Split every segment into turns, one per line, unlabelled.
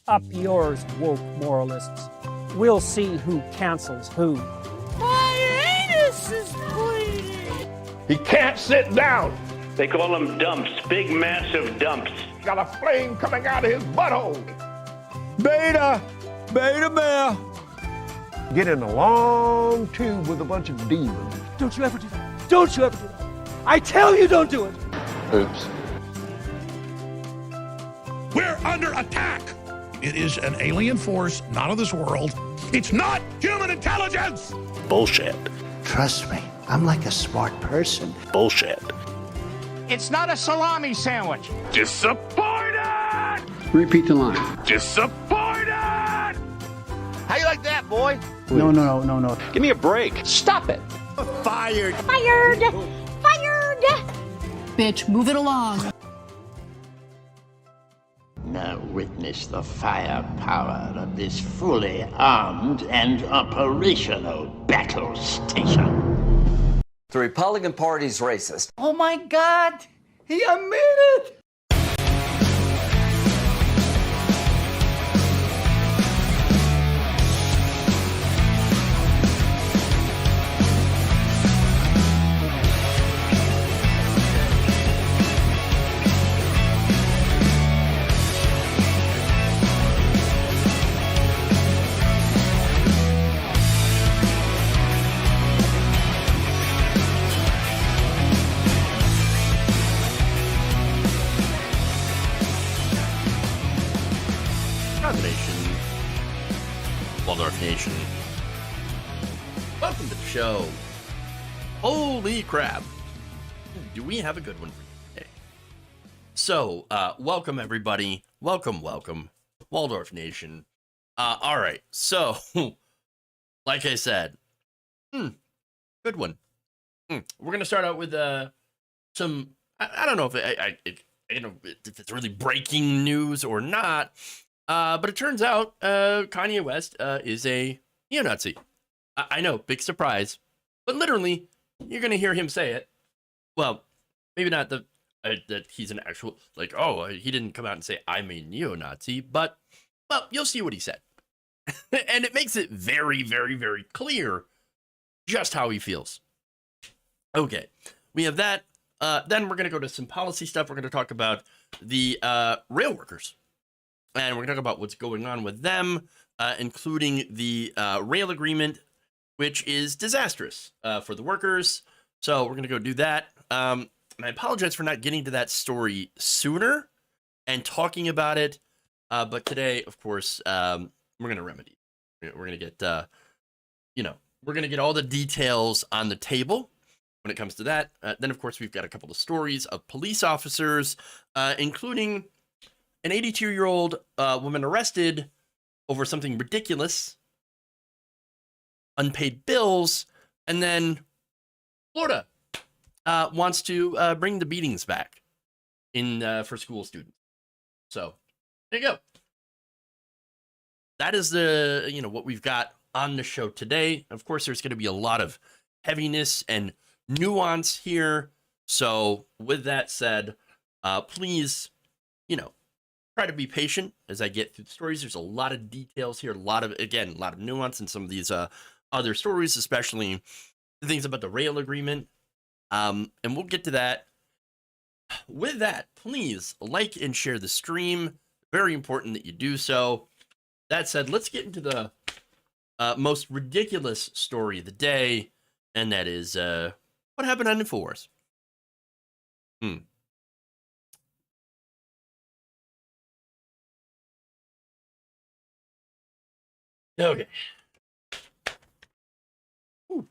Up yours, woke moralists. We'll see who cancels who.
My anus is bleeding!
He can't sit down.
They call them dumps, big massive dumps.
Got a flame coming out of his butthole.
Beta male.
Get in a long tube with a bunch of demons.
Don't you ever do that. Don't you ever do that. I tell you, don't do it.
Oops.
We're under attack. It is an alien force, not of this world. It's not human intelligence.
Bullshit.
Trust me, I'm like a smart person.
Bullshit.
It's not a salami sandwich.
Disappointed!
Repeat the line.
Disappointed!
How you like that, boy?
No.
Give me a break.
Stop it.
Fired.
Fired! Fired!
Bitch, move it along.
Now witness the firepower of this fully armed and operational battle station.
The Republican Party's racist.
Oh my God! He admitted!
Nation, Waldorf Nation, welcome to the show. Holy crap, do we have a good one for you today? So, welcome everybody, welcome, Waldorf Nation. All right, so, like I said, good one. We're gonna start out with some, I don't know if if it's really breaking news or not. But it turns out Kanye West is a neo-Nazi. I know, big surprise. But literally, you're going to hear him say it. Well, maybe not that he's an actual, he didn't come out and say, I'm a neo-Nazi. But, well, you'll see what he said. And it makes it very, very, very clear just how he feels. Okay, we have that. Then we're going to go to some policy stuff. We're going to talk about the rail workers. And we're going to talk about what's going on with them, including the rail agreement, which is disastrous for the workers. So we're going to go do that. And I apologize for not getting to that story sooner and talking about it. But today, of course, we're going to remedy. We're going to get, we're going to get all the details on the table when it comes to that. Then, of course, we've got a couple of stories of police officers, including an 82-year-old woman arrested over something ridiculous, unpaid bills, and then Florida wants to bring the beatings back for school students. So there you go. That is what we've got on the show today. Of course, there's going to be a lot of heaviness and nuance here. So with that said, please, try to be patient as I get through the stories. There's a lot of details here, a lot of nuance in some of these other stories, especially the things about the rail agreement. And we'll get to that. With that, please like and share the stream. Very important that you do so. That said, let's get into the most ridiculous story of the day, and that is what happened on InfoWars. Okay. Ooh.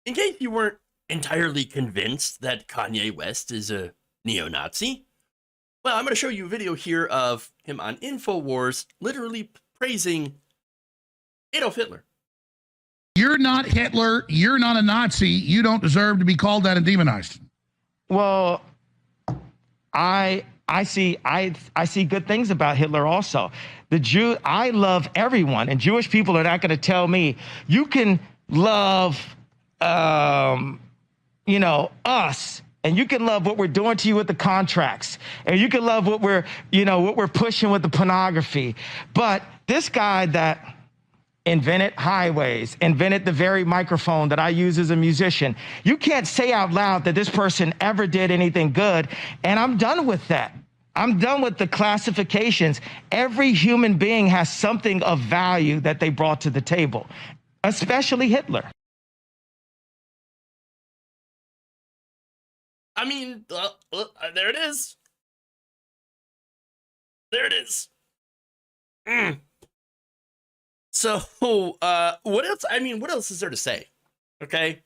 In case you weren't entirely convinced that Kanye West is a neo-Nazi, well, I'm going to show you a video here of him on InfoWars literally praising Adolf Hitler.
You're not Hitler. You're not a Nazi. You don't deserve to be called that and demonized.
Well, I see good things about Hitler also. I love everyone, and Jewish people are not going to tell me you can love us, and you can love what we're doing to you with the contracts, and you can love what we're pushing with the pornography. But this guy that invented highways, invented the very microphone that I use as a musician, you can't say out loud that this person ever did anything good. And I'm done with that. I'm done with the classifications. Every human being has something of value that they brought to the table, especially Hitler.
I mean, there it is. There it is. So, what else? I mean, what else is there to say? Okay.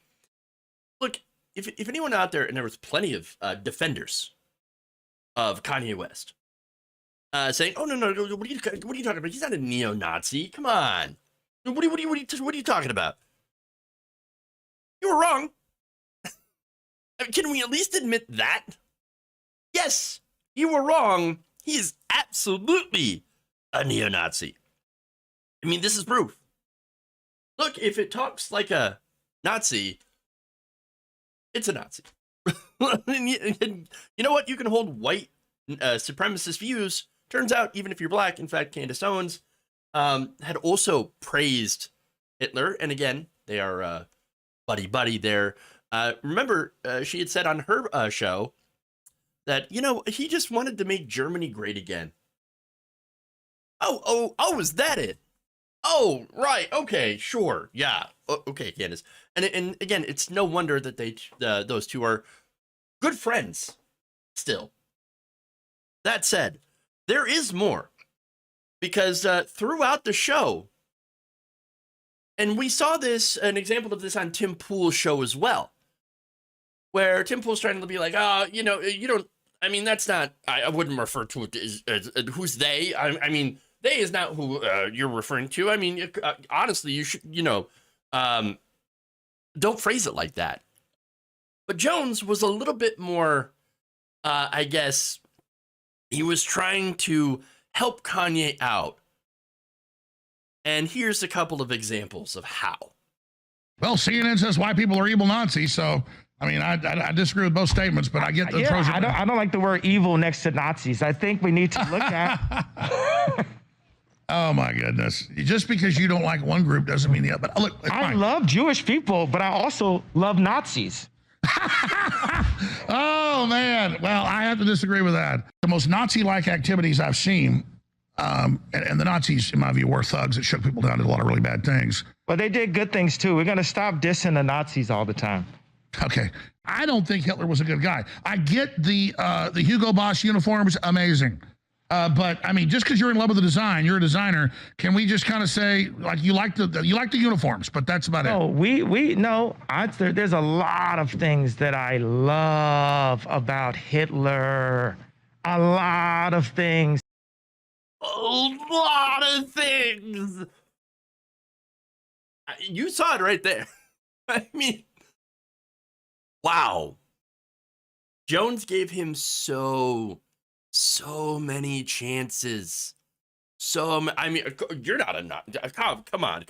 Look, if anyone out there, and there was plenty of defenders of Kanye West, saying, "Oh no, what are you talking about? He's not a neo-Nazi. Come on. What are you talking about? You were wrong." I mean, can we at least admit that? Yes, you were wrong. He is absolutely a neo-Nazi. I mean, this is proof. Look, if it talks like a Nazi, it's a Nazi. You know what? You can hold white supremacist views. Turns out, even if you're black, in fact, Candace Owens had also praised Hitler. And again, they are buddy there. Remember, she had said on her show that, he just wanted to make Germany great again. Oh, is that it? Oh, right. Okay, sure. Yeah. Okay, Candace. And again, it's no wonder that those two are good friends still. That said, there is more, because throughout the show, and we saw an example of this on Tim Pool's show as well, where Tim Pool's trying to be like, you don't, I mean, that's not, I wouldn't refer to it as who's they. I mean, they is not who you're referring to. I mean, honestly, you should, don't phrase it like that. But Jones was a little bit more, I guess, he was trying to help Kanye out. And here's a couple of examples of how.
Well, CNN says white people are evil Nazis, so I mean, I disagree with both statements, but I get the pros.
I don't like the word evil next to Nazis. I think we need to look at.
Oh my goodness! Just because you don't like one group doesn't mean the other. But look,
I love Jewish people, but I also love Nazis.
Oh man! Well, I have to disagree with that. The most Nazi-like activities I've seen, and the Nazis, in my view, were thugs that shook people down, did a lot of really bad things.
But they did good things too. We're going to stop dissing the Nazis all the time.
Okay, I don't think Hitler was a good guy. I get the Hugo Boss uniforms, amazing. But I mean, just because you're in love with the design, you're a designer. Can we just kind of say like you like the uniforms, but that's about it?
No. There's a lot of things that I love about Hitler. A lot of things.
A lot of things. You saw it right there. I mean, wow. Jones gave him so many chances. I mean, you're not a Nazi. Come on.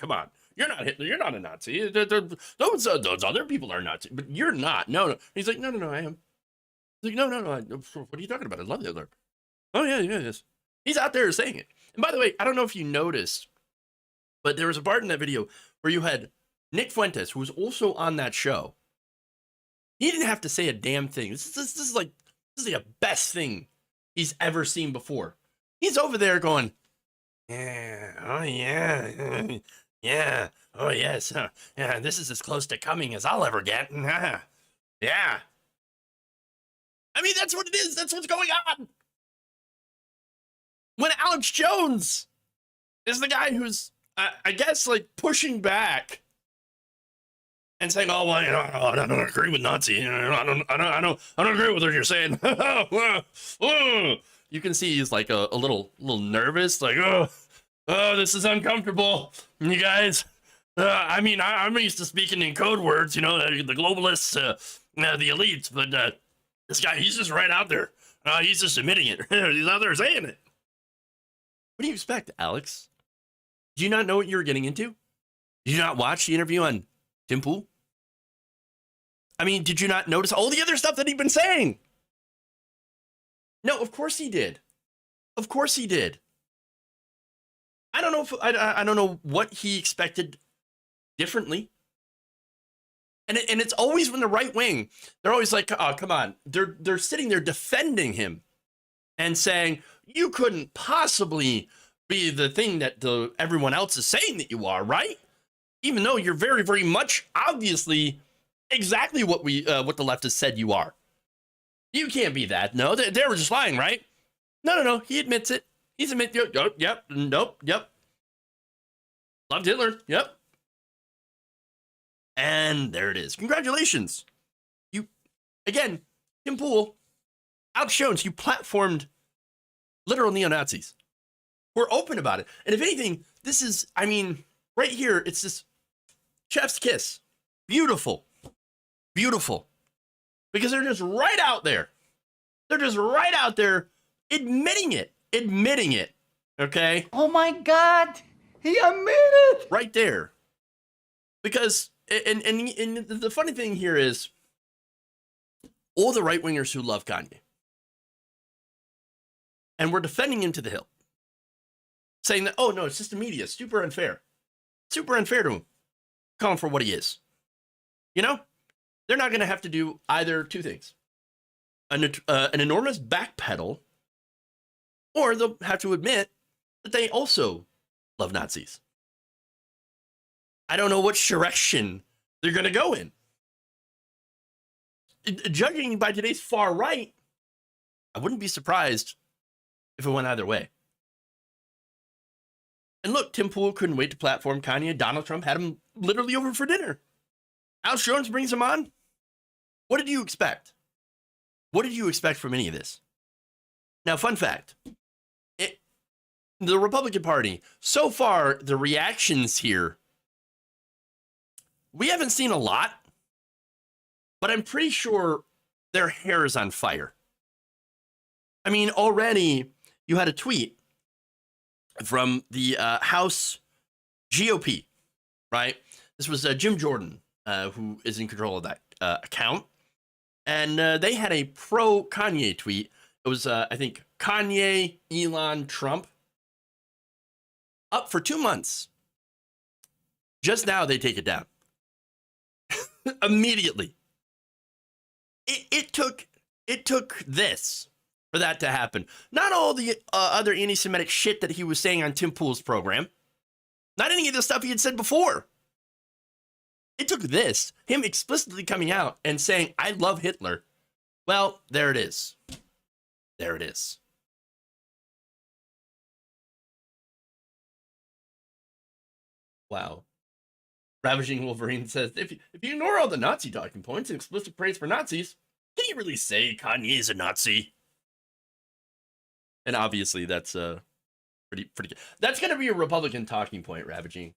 You're not Hitler. You're not a Nazi. Those other people are Nazi, but you're not. No. He's like, no, I am. He's like, no. What are you talking about? I love Hitler. Oh, yeah, yes. He's out there saying it. And by the way, I don't know if you noticed, but there was a part in that video where you had Nick Fuentes, who was also on that show. He didn't have to say a damn thing. This is like the best thing he's ever seen before. He's over there going, yeah, oh yes, yeah, this is as close to coming as I'll ever get. Yeah. I mean, that's what it is. That's what's going on. When Alex Jones is the guy who's, I guess, like pushing back and saying, "Oh, well, I don't agree with Nazi. I don't agree with what you're saying." You can see he's like a little nervous, like, oh, this is uncomfortable, you guys. I mean, I'm used to speaking in code words, the globalists, the elites, but this guy, he's just right out there. He's just admitting it. He's out there saying it. What do you expect, Alex? Do you not know what you were getting into? Did you not watch the interview on Tim Pool? I mean, did you not notice all the other stuff that he'd been saying? No, of course he did. Of course he did. I don't know if I don't know what he expected differently. And it's always when the right wing, they're always like, oh, come on. They're sitting there defending him and saying, you couldn't possibly be the thing that everyone else is saying that you are, right? Even though you're very, very much obviously exactly what the left has said you are. You can't be that. No, they were just lying, right? No. He admits it. He's admitted, yep, nope, yep. Loved Hitler, yep. And there it is. Congratulations. You, again, Tim Pool, Alex Jones, you platformed literal neo-Nazis. We're open about it. And if anything, this is, I mean, right here, it's this chef's kiss. Beautiful. Beautiful. Because they're just right out there. They're just right out there admitting it. Admitting it. Okay?
Oh my God. He admitted.
Right there. Because, and the funny thing here is, all the right-wingers who love Kanye, and we're defending him to the hill, saying that, oh no, it's just the media, super unfair. Super unfair to him. Call him for what he is. You know? They're not going to have to do either two things. An enormous backpedal, or they'll have to admit that they also love Nazis. I don't know which direction they're going to go in. Judging by today's far right, I wouldn't be surprised if it went either way. And look, Tim Pool couldn't wait to platform Kanye. Donald Trump had him literally over for dinner. Alex Jones brings him on. What did you expect? What did you expect from any of this? Now, fun fact. The Republican Party, so far, the reactions here, we haven't seen a lot, but I'm pretty sure their hair is on fire. I mean, already you had a tweet from the House GOP, right? This was Jim Jordan, who is in control of that account. And they had a pro-Kanye tweet. It was, I think, Kanye, Elon, Trump. Up for 2 months. Just now they take it down. Immediately. It took this for that to happen. Not all the other anti-Semitic shit that he was saying on Tim Pool's program. Not any of the stuff he had said before. It took this, him explicitly coming out and saying, I love Hitler. Well, there it is. There it is. Wow. Ravaging Wolverine says, if you ignore all the Nazi talking points and explicit praise for Nazis, can you really say Kanye is a Nazi? And obviously that's pretty good. That's going to be a Republican talking point, Ravaging.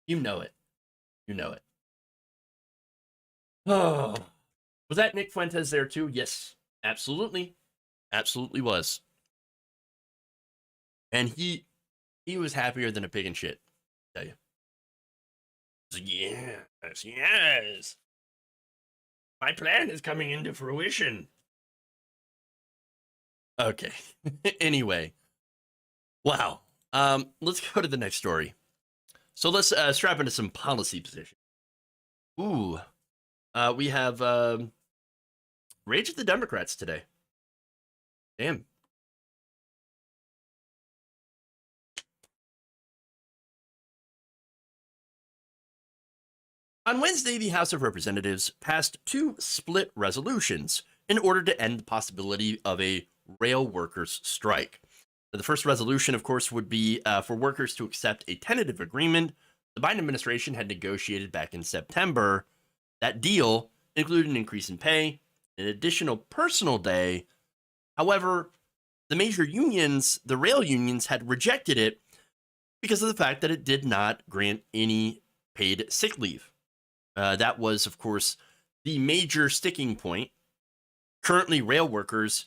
You know it. You know it. Oh, was that Nick Fuentes there too? Yes, absolutely. Absolutely was. And he was happier than a pig in shit, I tell you. Yes. My plan is coming into fruition. Okay. Anyway. Wow. Let's go to the next story. So let's strap into some policy position. Ooh. We have Rage of the Democrats today. Damn. On Wednesday, the House of Representatives passed 2 split resolutions in order to end the possibility of a rail workers' strike. The first resolution, of course, would be for workers to accept a tentative agreement the Biden administration had negotiated back in September. That deal included an increase in pay, an additional personal day. However, the major unions, the rail unions, had rejected it because of the fact that it did not grant any paid sick leave. That was, of course, the major sticking point. Currently, rail workers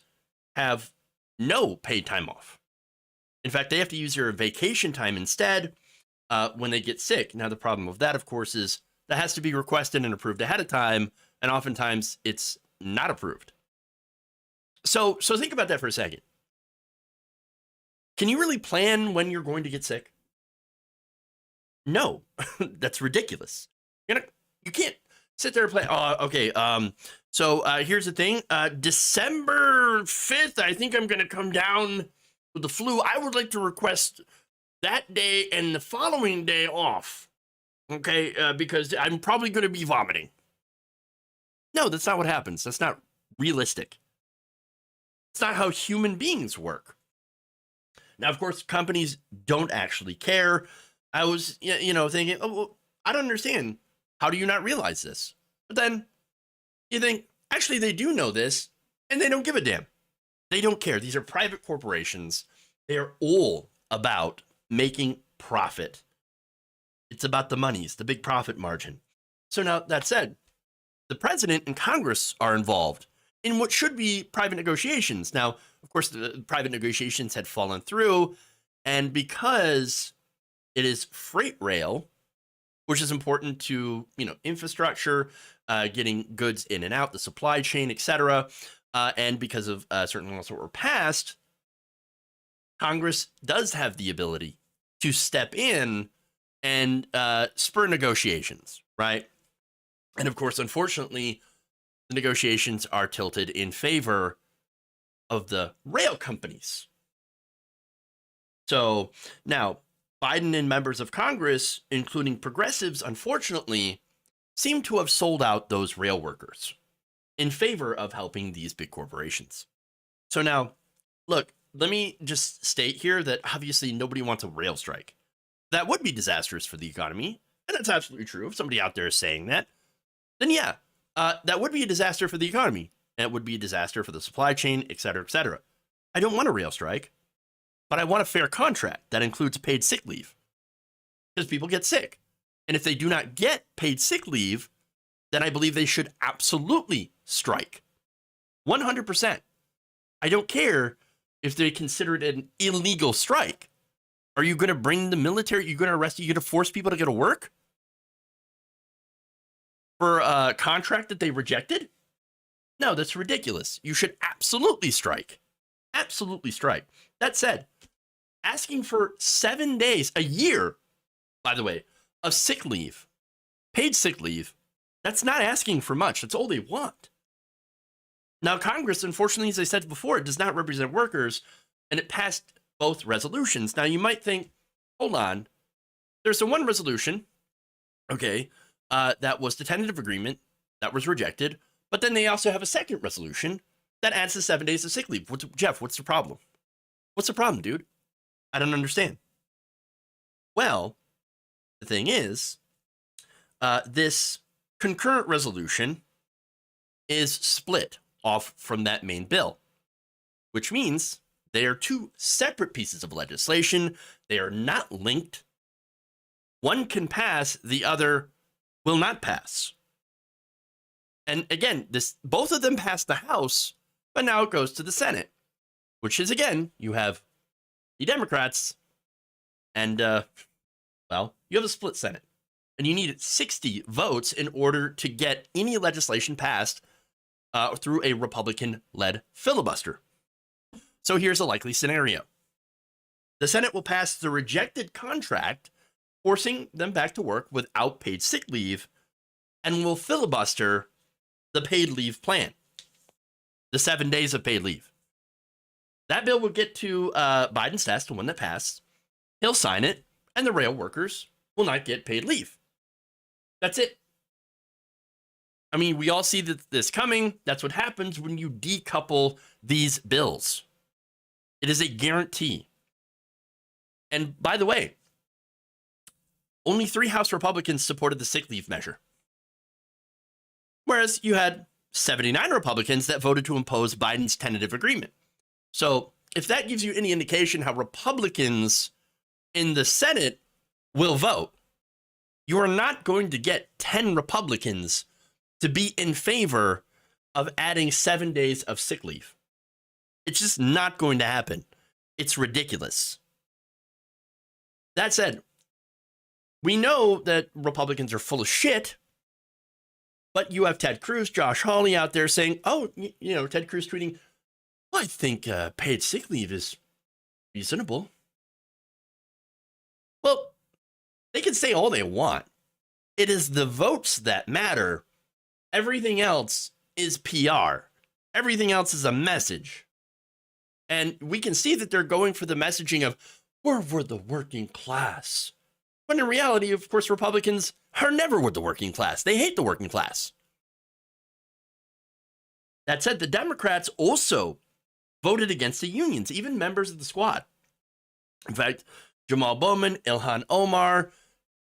have no paid time off. In fact, they have to use their vacation time instead when they get sick. Now, the problem with that, of course, is that has to be requested and approved ahead of time, and oftentimes it's not approved. So think about that for a second. Can you really plan when you're going to get sick? No, that's ridiculous. You can't sit there and play. Oh, okay. So here's the thing. December 5th, I think I'm going to come down with the flu. I would like to request that day and the following day off. Okay, because I'm probably going to be vomiting. No, that's not what happens. That's not realistic. It's not how human beings work. Now, of course, companies don't actually care. I was, thinking, oh, well, I don't understand. How do you not realize this? But then you think, actually, they do know this, and they don't give a damn. They don't care. These are private corporations. They are all about making profit. It's about the monies, the big profit margin. So now, that said, the president and Congress are involved in what should be private negotiations. Now, of course, the private negotiations had fallen through, and because it is freight rail, which is important to, infrastructure, getting goods in and out, the supply chain, etc., and because of certain laws that were passed, Congress does have the ability to step in and spur negotiations, right? And of course, unfortunately, the negotiations are tilted in favor of the rail companies. So now, Biden and members of Congress, including progressives, unfortunately, seem to have sold out those rail workers in favor of helping these big corporations. So now, look, let me just state here that obviously nobody wants a rail strike. That would be disastrous for the economy, and that's absolutely true. If somebody out there is saying that, then yeah, that would be a disaster for the economy, and it would be a disaster for the supply chain, et cetera, et cetera. I don't want a rail strike, but I want a fair contract that includes paid sick leave, because people get sick. And if they do not get paid sick leave, then I believe they should absolutely strike. 100%. I don't care if they consider it an illegal strike. Are you going to bring the military? Are you going to arrest? Are you going to force people to go to work for a contract that they rejected? No, that's ridiculous. You should absolutely strike. Absolutely strike. That said, asking for 7 days, a year, by the way, of sick leave, paid sick leave, that's not asking for much. That's all they want. Now, Congress, unfortunately, as I said before, it does not represent workers, and it passed both resolutions. Now, you might think, hold on, there's the one resolution, okay, that was the tentative agreement that was rejected, but then they also have a second resolution that adds the 7 days of sick leave. Jeff, what's the problem? What's the problem, dude? I don't understand. Well, the thing is, this concurrent resolution is split off from that main bill, which means they are two separate pieces of legislation. They are not linked. One can pass, the other will not pass. And again, both of them passed the House, but now it goes to the Senate, which is, again, you have the Democrats and, you have a split Senate. And you need 60 votes in order to get any legislation passed through a Republican-led filibuster. So here's a likely scenario. The Senate will pass the rejected contract, forcing them back to work without paid sick leave, and will filibuster the paid leave plan, the 7 days of paid leave. That bill will get to Biden's desk, the one that passed. He'll sign it, and the rail workers will not get paid leave. That's it. I mean, we all see this coming. That's what happens when you decouple these bills. It is a guarantee. And by the way, only 3 House Republicans supported the sick leave measure, whereas you had 79 Republicans that voted to impose Biden's tentative agreement. So if that gives you any indication how Republicans in the Senate will vote, you are not going to get 10 Republicans to be in favor of adding 7 days of sick leave. It's just not going to happen. It's ridiculous. That said, We know that Republicans are full of shit, but you have Ted Cruz, Josh Hawley out there saying, Ted Cruz tweeting, well, I think paid sick leave is reasonable. Well, they can say all they want. It is the votes that matter. Everything else is PR. Everything else is a message. And we can see that they're going for the messaging of, we're the working class. When in reality, of course, Republicans are never with the working class. They hate the working class. That said, the Democrats also voted against the unions, even members of the squad. In fact, Jamal Bowman, Ilhan Omar,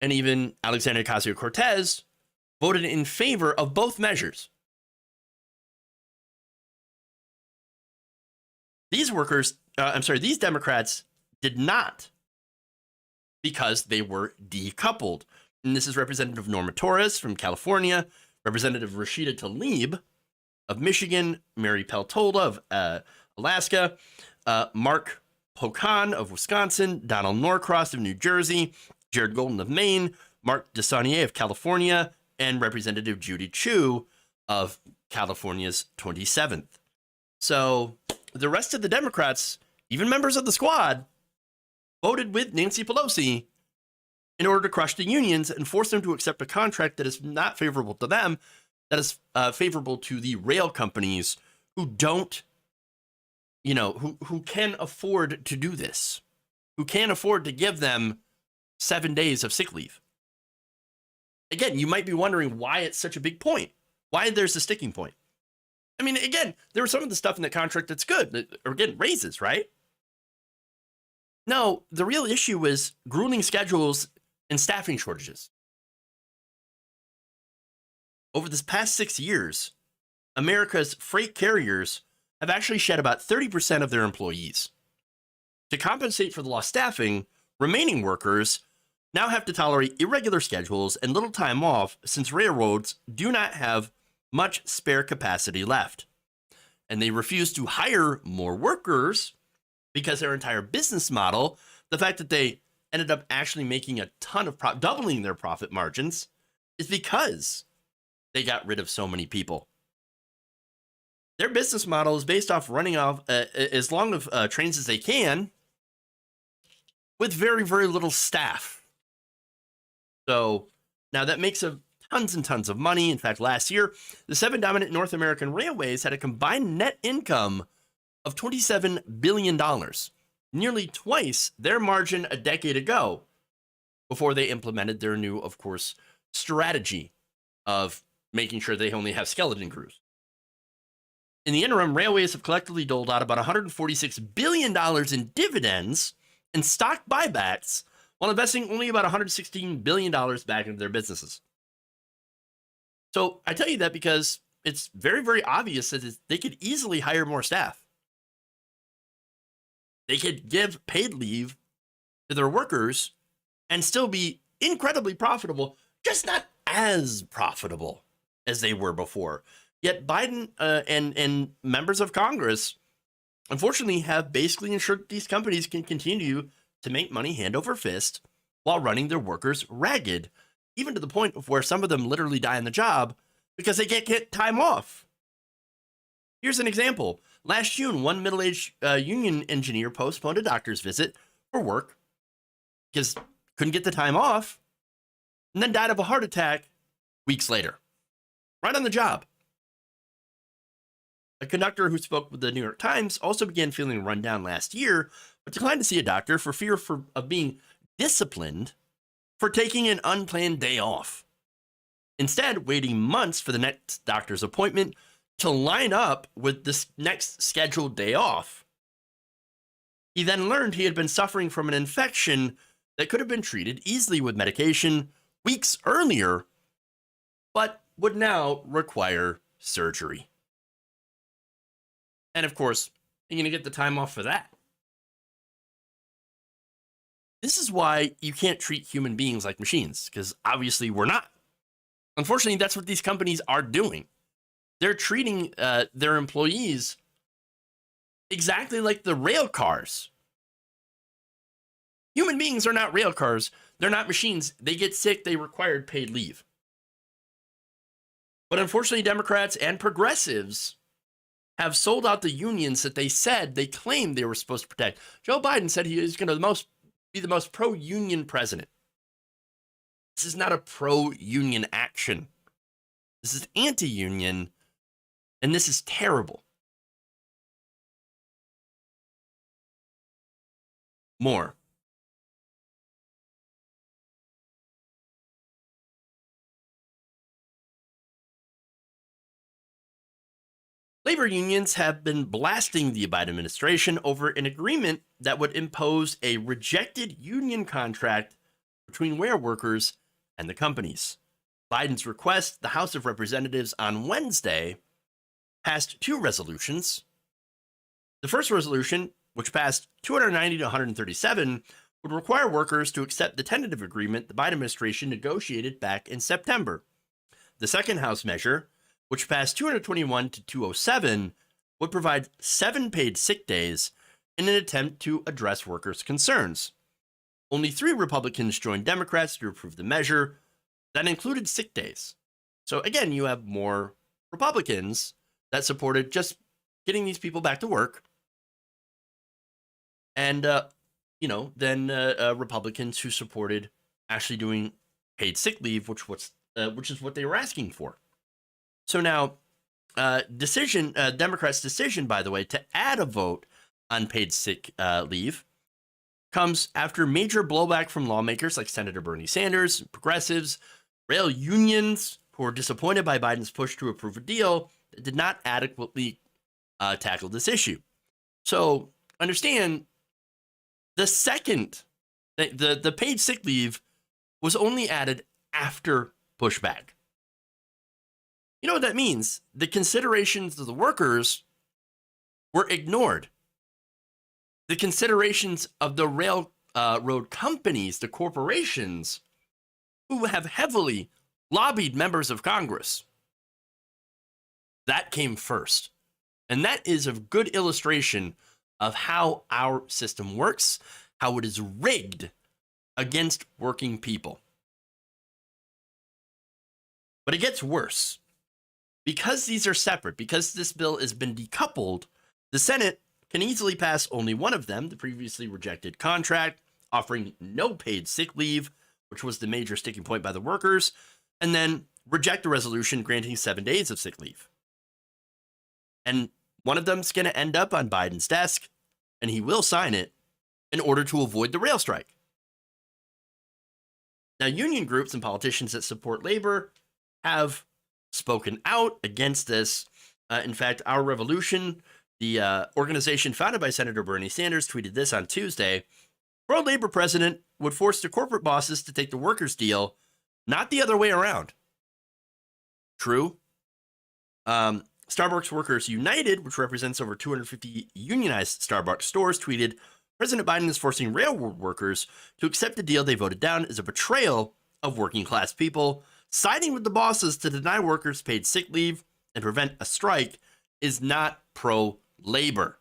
and even Alexandria Ocasio-Cortez voted in favor of both measures. These Democrats did not, because they were decoupled. And this is Representative Norma Torres from California, Representative Rashida Tlaib of Michigan, Mary Peltola of Alaska, Mark Pocan of Wisconsin, Donald Norcross of New Jersey, Jared Golden of Maine, Mark DeSaulnier of California, and Representative Judy Chu of California's 27th. So the rest of the Democrats, even members of the squad, voted with Nancy Pelosi in order to crush the unions and force them to accept a contract that is not favorable to them, that is favorable to the rail companies who don't, who can afford to do this, who can afford to give them 7 days of sick leave. Again, you might be wondering why it's such a big point, why there's a sticking point. I mean, again, there was some of the stuff in the contract that's good, or again, raises, right? No, the real issue was grueling schedules and staffing shortages. Over this past 6 years, America's freight carriers have actually shed about 30% of their employees. To compensate for the lost staffing, remaining workers now have to tolerate irregular schedules and little time off since railroads do not have much spare capacity left. And they refuse to hire more workers because their entire business model, the fact that they ended up actually making a ton of doubling their profit margins, is because they got rid of so many people. Their business model is based off running off as long of trains as they can with very, very little staff. So now that makes tons and tons of money. In fact, last year, the 7 dominant North American railways had a combined net income of $27 billion, nearly twice their margin a decade ago, before they implemented their new, of course, strategy of making sure they only have skeleton crews. In the interim, railways have collectively doled out about $146 billion in dividends and stock buybacks, while investing only about $116 billion back into their businesses. So I tell you that because it's very, very obvious that they could easily hire more staff. They could give paid leave to their workers and still be incredibly profitable, just not as profitable as they were before. Yet Biden and members of Congress, unfortunately, have basically ensured that these companies can continue to make money hand over fist while running their workers ragged, even to the point of where some of them literally die on the job because they can't get time off. Here's an example. Last June, one middle-aged union engineer postponed a doctor's visit for work because couldn't get the time off, and then died of a heart attack weeks later, right on the job. A conductor who spoke with the New York Times also began feeling run down last year, but declined to see a doctor for fear of being disciplined for taking an unplanned day off. Instead, waiting months for the next doctor's appointment to line up with this next scheduled day off. He then learned he had been suffering from an infection that could have been treated easily with medication weeks earlier, but would now require surgery. And of course, you're going to get the time off for that. This is why you can't treat human beings like machines, because obviously we're not. Unfortunately, that's what these companies are doing. They're treating their employees exactly like the rail cars. Human beings are not rail cars. They're not machines. They get sick. They required paid leave. But unfortunately, Democrats and progressives have sold out the unions that they claimed they were supposed to protect. Joe Biden said he is going to be the most pro-union president. This is not a pro-union action. This is anti-union, and this is terrible. More. Labor unions have been blasting the Biden administration over an agreement that would impose a rejected union contract between rail workers and the companies. Biden's request, the House of Representatives on Wednesday, passed two resolutions. The first resolution, which passed 290 to 137, would require workers to accept the tentative agreement the Biden administration negotiated back in September. The second House measure, which passed 221 to 207, would provide 7 paid sick days in an attempt to address workers' concerns. Only 3 Republicans joined Democrats to approve the measure that included sick days. So again, you have more Republicans that supported just getting these people back to work. And, then Republicans who supported actually doing paid sick leave, which is what they were asking for. So now, Democrats' decision, by the way, to add a vote on paid sick leave comes after major blowback from lawmakers like Senator Bernie Sanders, progressives, rail unions, who are disappointed by Biden's push to approve a deal that did not adequately tackle this issue. So understand, the paid sick leave was only added after pushback. You know what that means? The considerations of the workers were ignored. The considerations of the railroad companies, the corporations, who have heavily lobbied members of Congress, that came first. And that is a good illustration of how our system works, how it is rigged against working people. But it gets worse. Because these are separate, because this bill has been decoupled, the Senate can easily pass only one of them, the previously rejected contract, offering no paid sick leave, which was the major sticking point by the workers, and then reject a resolution granting 7 days of sick leave. And one of them's going to end up on Biden's desk, and he will sign it in order to avoid the rail strike. Now, union groups and politicians that support labor have spoken out against this. In fact, Our Revolution, the organization founded by Senator Bernie Sanders, tweeted this on Tuesday. Pro-labor president would force the corporate bosses to take the workers' deal, not the other way around. True. Starbucks Workers United, which represents over 250 unionized Starbucks stores, tweeted, President Biden is forcing railroad workers to accept a deal they voted down as a betrayal of working class people. Siding with the bosses to deny workers paid sick leave and prevent a strike is not pro-labor.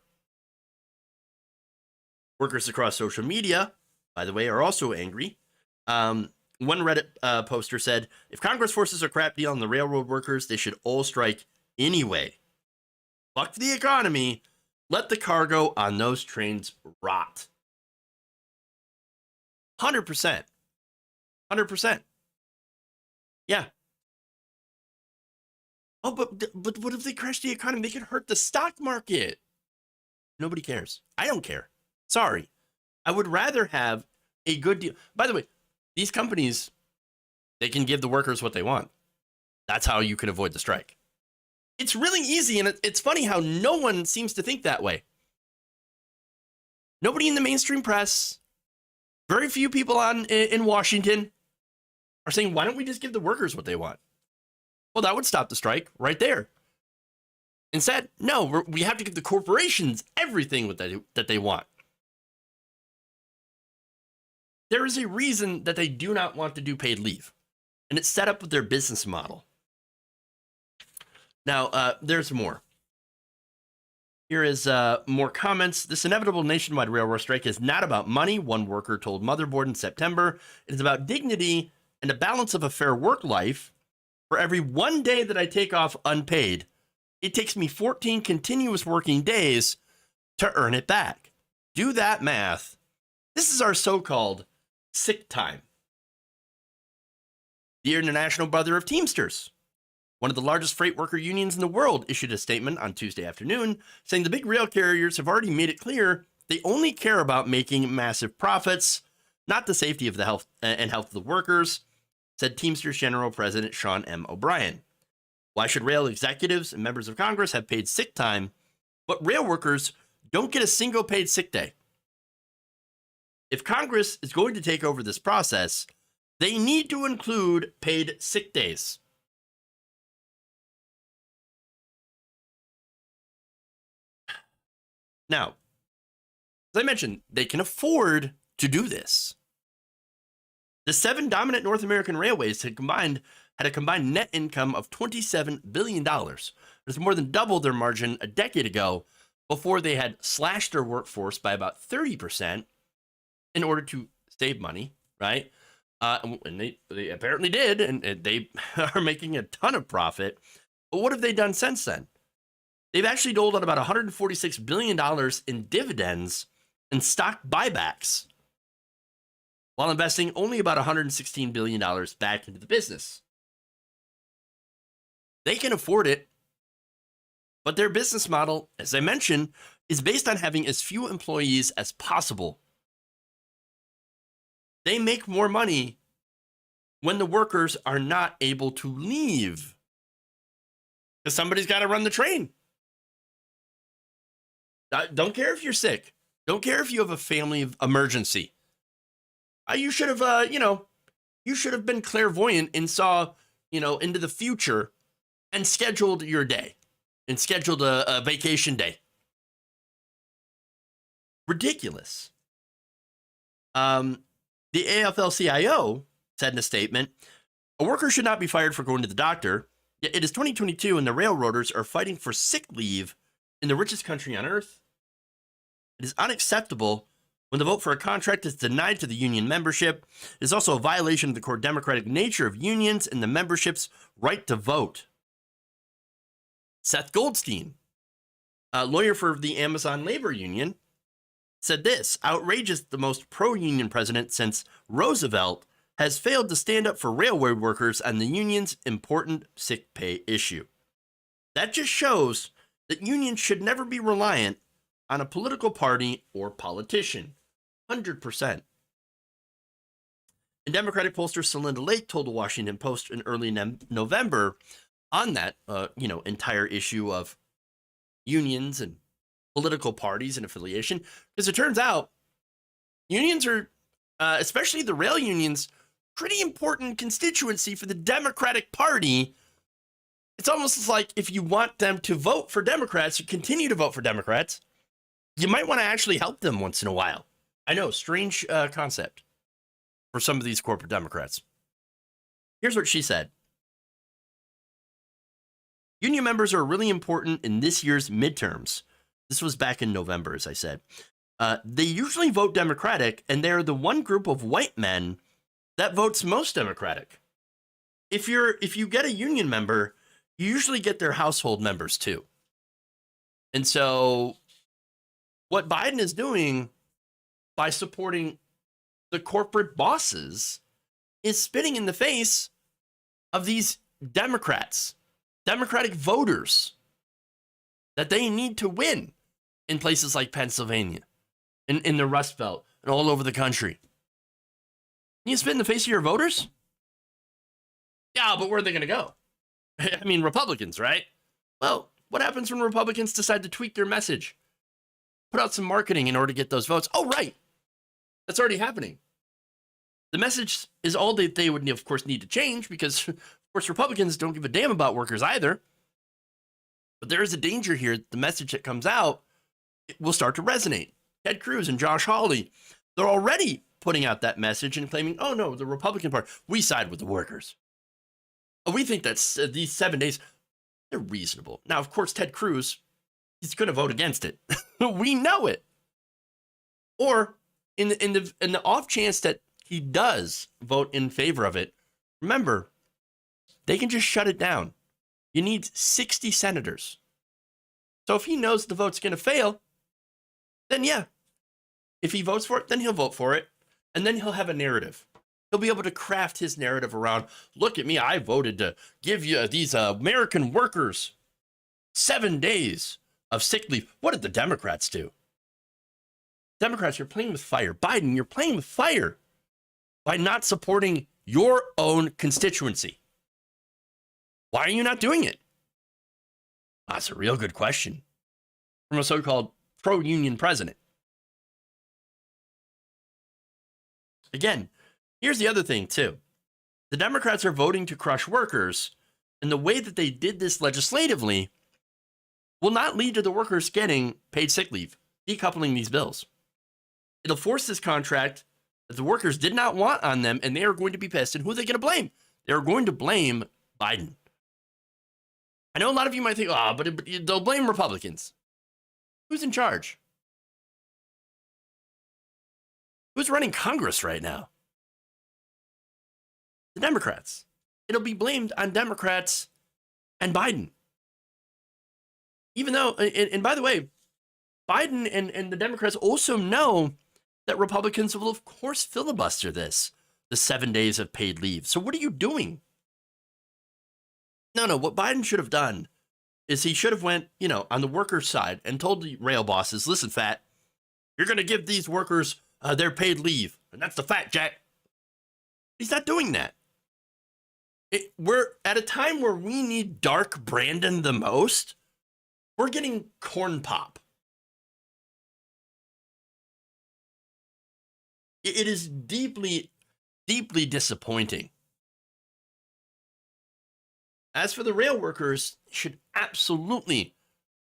Workers across social media, by the way, are also angry. One Reddit poster said, if Congress forces a crap deal on the railroad workers, they should all strike anyway. Fuck the economy. Let the cargo on those trains rot. 100%. 100%. Yeah. Oh, but what if they crash the economy? They could hurt the stock market. Nobody cares. I don't care. Sorry. I would rather have a good deal. By the way, these companies, they can give the workers what they want. That's how you can avoid the strike. It's really easy, and it's funny how no one seems to think that way. Nobody in the mainstream press, very few people in Washington are saying, why don't we just give the workers what they want? Well, that would stop the strike right there. Instead, no, we have to give the corporations everything that they want. There is a reason that they do not want to do paid leave, and it's set up with their business model. Now, there's more. Here is more comments. This inevitable nationwide railroad strike is not about money, one worker told Motherboard in September. It is about dignity and a balance of a fair work life. For every 1 day that I take off unpaid, it takes me 14 continuous working days to earn it back. Do that math. This is our so-called sick time. The International Brother of Teamsters, one of the largest freight worker unions in the world, issued a statement on Tuesday afternoon saying the big rail carriers have already made it clear they only care about making massive profits, not the safety of the health of the workers, said Teamsters General President Sean M. O'Brien. Why should rail executives and members of Congress have paid sick time, but rail workers don't get a single paid sick day? If Congress is going to take over this process, they need to include paid sick days. Now, as I mentioned, they can afford to do this. The 7 dominant North American railways had a combined net income of $27 billion. That's more than double their margin a decade ago, before they had slashed their workforce by about 30% in order to save money, right? And they apparently did, and they are making a ton of profit. But what have they done since then? They've actually doled out about $146 billion in dividends and stock buybacks, while investing only about $116 billion back into the business. They can afford it, but their business model, as I mentioned, is based on having as few employees as possible. They make more money when the workers are not able to leave, because somebody's got to run the train. Don't care if you're sick. Don't care if you have a family emergency. You should have, you should have been clairvoyant and saw, into the future and scheduled your day and scheduled a vacation day. Ridiculous. The AFL-CIO said in a statement, a worker should not be fired for going to the doctor. Yet it is 2022 and the railroaders are fighting for sick leave in the richest country on earth. It is unacceptable when the vote for a contract is denied to the union membership. It is also a violation of the core democratic nature of unions and the membership's right to vote. Seth Goldstein, a lawyer for the Amazon labor union, said this: outrageous, the most pro-union president since Roosevelt has failed to stand up for railway workers on the union's important sick pay issue. That just shows that unions should never be reliant on a political party or politician. 100%. And Democratic pollster Celinda Lake told the Washington Post in early November on that, entire issue of unions and political parties and affiliation, because it turns out unions are, especially the rail unions, pretty important constituency for the Democratic Party. It's almost like if you want them to vote for Democrats, or continue to vote for Democrats, you might want to actually help them once in a while. I know, strange concept for some of these corporate Democrats. Here's what she said. Union members are really important in this year's midterms. This was back in November, as I said. They usually vote Democratic, and they're the one group of white men that votes most Democratic. If you get a union member, you usually get their household members too. And so what Biden is doing by supporting the corporate bosses is spitting in the face of these Democrats, Democratic voters, that they need to win in places like Pennsylvania, in the Rust Belt, and all over the country. You spit in the face of your voters? Yeah, but where are they going to go? I mean, Republicans, right? Well, what happens when Republicans decide to tweak their message? Put out some marketing in order to get those votes? Oh, right. That's already happening. The message is all that they would, of course, need to change because, of course, Republicans don't give a damn about workers either. But there is a danger here. The message that comes out will start to resonate. Ted Cruz and Josh Hawley, they're already putting out that message and claiming, oh, no, the Republican Party, we side with the workers. We think that these 7 days, they're reasonable. Now, of course, Ted Cruz, he's going to vote against it. We know it. Or in the off chance that he does vote in favor of it, remember, they can just shut it down. You need 60 senators. So if he knows the vote's going to fail, then yeah. If he votes for it, then he'll vote for it. And then he'll have a narrative. He'll be able to craft his narrative around, look at me, I voted to give you these American workers 7 days of sick leave. What did the Democrats do? Democrats, you're playing with fire. Biden, you're playing with fire by not supporting your own constituency. Why are you not doing it? That's a real good question from a so-called pro-union president. Again, here's the other thing, too. The Democrats are voting to crush workers, and the way that they did this legislatively will not lead to the workers getting paid sick leave, decoupling these bills. It'll force this contract that the workers did not want on them, and they are going to be pissed. And who are they going to blame? They're going to blame Biden. I know a lot of you might think, but they'll blame Republicans. Who's in charge? Who's running Congress right now? The Democrats. It'll be blamed on Democrats and Biden. Even though, and by the way, Biden and the Democrats also know that Republicans will, of course, filibuster this, the 7 days of paid leave. So what are you doing? No, what Biden should have done is he should have went, on the workers' side and told the rail bosses, listen, fat, you're going to give these workers their paid leave. And that's the fact, Jack. He's not doing that. We're at a time where we need Dark Brandon the most. We're getting corn pop. It is deeply, deeply disappointing. As for the rail workers, they should absolutely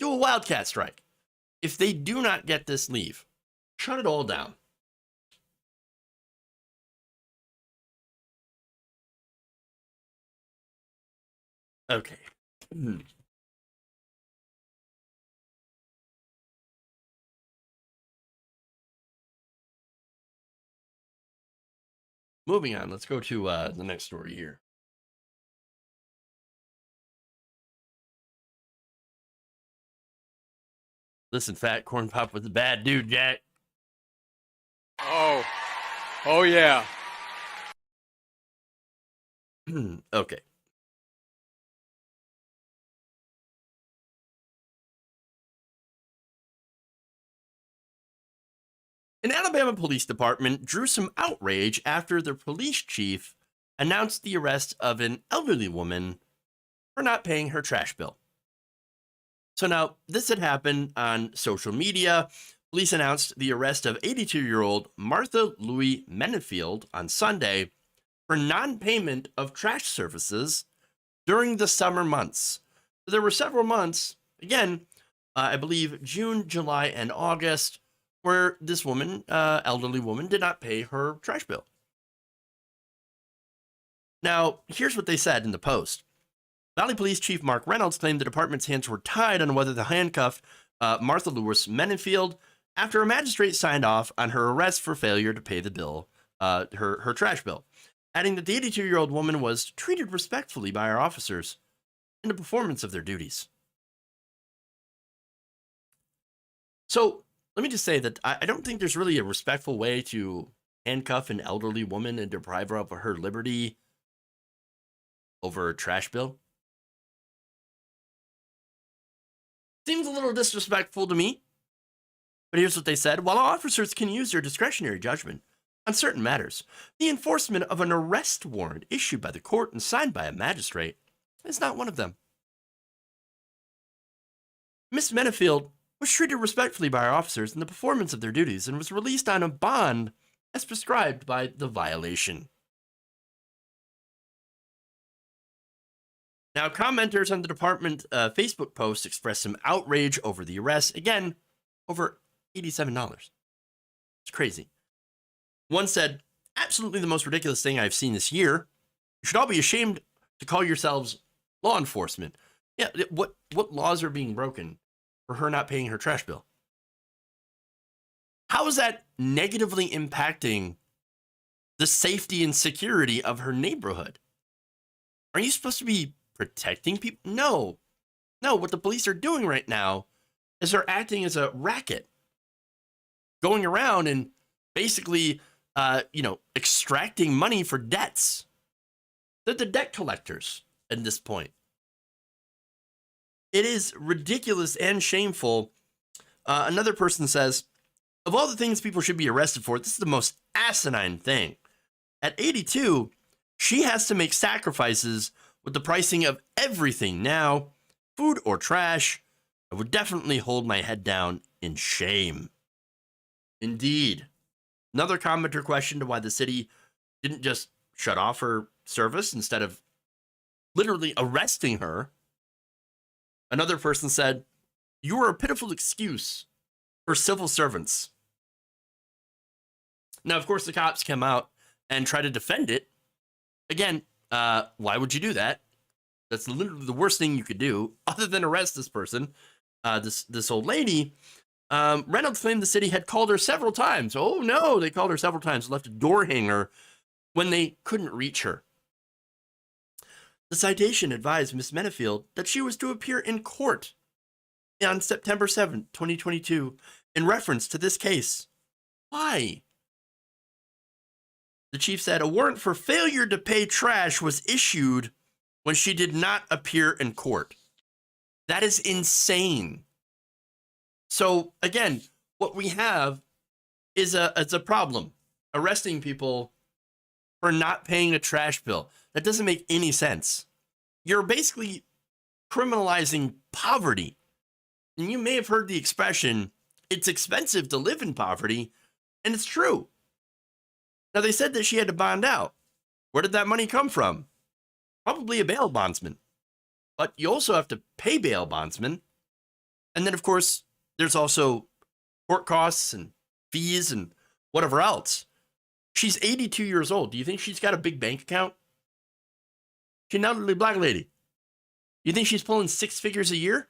do a wildcat strike. If they do not get this leave, shut it all down. Okay. Moving on, let's go to the next story here. Listen, Fat Corn Pop was a bad dude, Jack.
Oh yeah.
Okay. An Alabama police department drew some outrage after the police chief announced the arrest of an elderly woman for not paying her trash bill. So now, this had happened on social media. Police announced the arrest of 82-year-old Martha Louie Mennefield on Sunday for non-payment of trash services during the summer months. So there were several months, again, I believe June, July, and August, where this woman, elderly woman, did not pay her trash bill. Now, here's what they said in the post. Valley Police Chief Mark Reynolds claimed the department's hands were tied on whether to handcuff Martha Louie Mennefield after a magistrate signed off on her arrest for failure to pay the bill, her trash bill, adding that the 82-year-old woman was treated respectfully by our officers in the performance of their duties. So, let me just say that I don't think there's really a respectful way to handcuff an elderly woman and deprive her of her liberty over a trash bill. Seems a little disrespectful to me. But here's what they said. While officers can use their discretionary judgment on certain matters, the enforcement of an arrest warrant issued by the court and signed by a magistrate is not one of them. Miss Mennefield was treated respectfully by our officers in the performance of their duties and was released on a bond as prescribed by the violation. Now, commenters on the department Facebook post expressed some outrage over the arrest. Again, over $87. It's crazy. One said, absolutely the most ridiculous thing I've seen this year. You should all be ashamed to call yourselves law enforcement. Yeah, what laws are being broken? for her not paying her trash bill. How is that negatively impacting the safety and security of her neighborhood? Are you supposed to be protecting people? No. No, what the police are doing right now is they're acting as a racket, going around and basically, extracting money for debts. They're the debt collectors at this point. It is ridiculous and shameful. Another person says, of all the things people should be arrested for, this is the most asinine thing. At 82, she has to make sacrifices with the pricing of everything now, food or trash. I would definitely hold my head down in shame. Indeed. Another commenter questioned why the city didn't just shut off her service instead of literally arresting her. Another person said, "You are a pitiful excuse for civil servants." Now, of course, the cops come out and try to defend it. Again, why would you do that? That's literally the worst thing you could do, other than arrest this person, this old lady. Reynolds claimed the city had called her several times. Oh no, they called her several times, left a door hanger when they couldn't reach her. The citation advised Miss Menefield that she was to appear in court on September 7th, 2022, in reference to this case. Why? The chief said a warrant for failure to pay trash was issued when she did not appear in court. That is insane. So again, what we have is a problem. Arresting people for not paying a trash bill. That doesn't make any sense. You're basically criminalizing poverty. And you may have heard the expression, it's expensive to live in poverty, and it's true. Now, they said that she had to bond out. Where did that money come from? Probably a bail bondsman. But you also have to pay bail bondsmen. And then, of course, there's also court costs and fees and whatever else. She's 82 years old. Do you think she's got a big bank account? She's an elderly black lady. You think she's pulling 6 figures a year?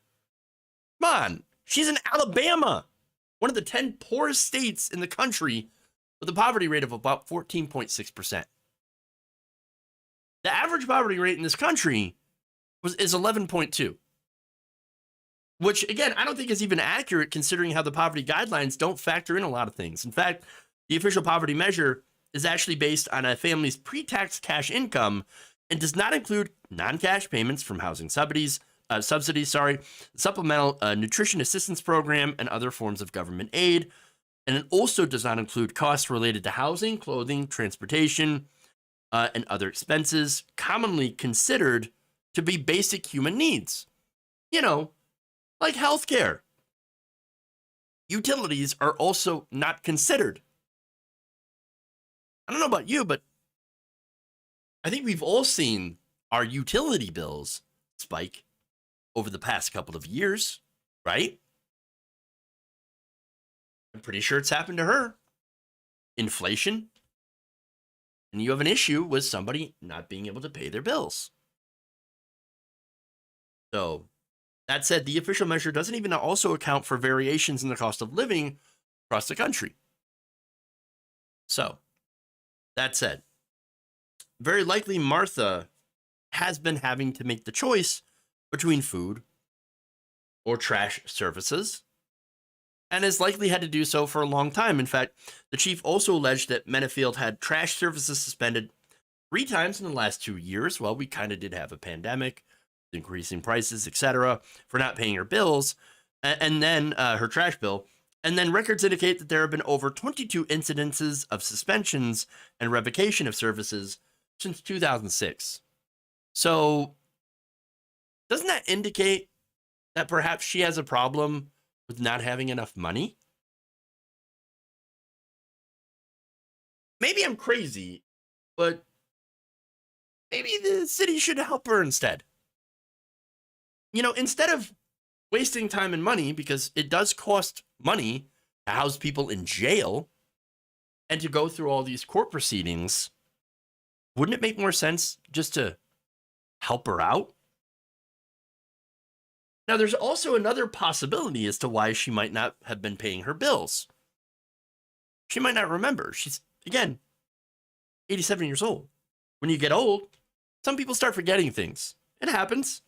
Come on. She's in Alabama, one of the 10 poorest states in the country, with a poverty rate of about 14.6%. The average poverty rate in this country is 11.2, which, again, I don't think is even accurate considering how the poverty guidelines don't factor in a lot of things. In fact, the official poverty measure is actually based on a family's pre-tax cash income and does not include non-cash payments from housing subsidies, supplemental nutrition assistance program, and other forms of government aid. And it also does not include costs related to housing, clothing, transportation, and other expenses commonly considered to be basic human needs. You know, like healthcare. Utilities are also not considered. I don't know about you, but I think we've all seen our utility bills spike over the past couple of years, right? I'm pretty sure it's happened to her. Inflation. And you have an issue with somebody not being able to pay their bills. So, that said, the official measure doesn't even also account for variations in the cost of living across the country. So, that said, very likely Martha has been having to make the choice between food or trash services, and has likely had to do so for a long time. In fact, the chief also alleged that Menefield had trash services suspended 3 times in the last 2 years. Well, we kind of did have a pandemic, increasing prices, etc., for not paying her bills, and then her trash bill. And then records indicate that there have been over 22 incidences of suspensions and revocation of services since 2006. So, doesn't that indicate that perhaps she has a problem with not having enough money? Maybe I'm crazy, but maybe the city should help her instead. You know, instead of wasting time and money, because it does cost money to house people in jail and to go through all these court proceedings, wouldn't it make more sense just to help her out? Now, there's also another possibility as to why she might not have been paying her bills. She might not remember. She's, again, 87 years old. When you get old, some people start forgetting things. It happens.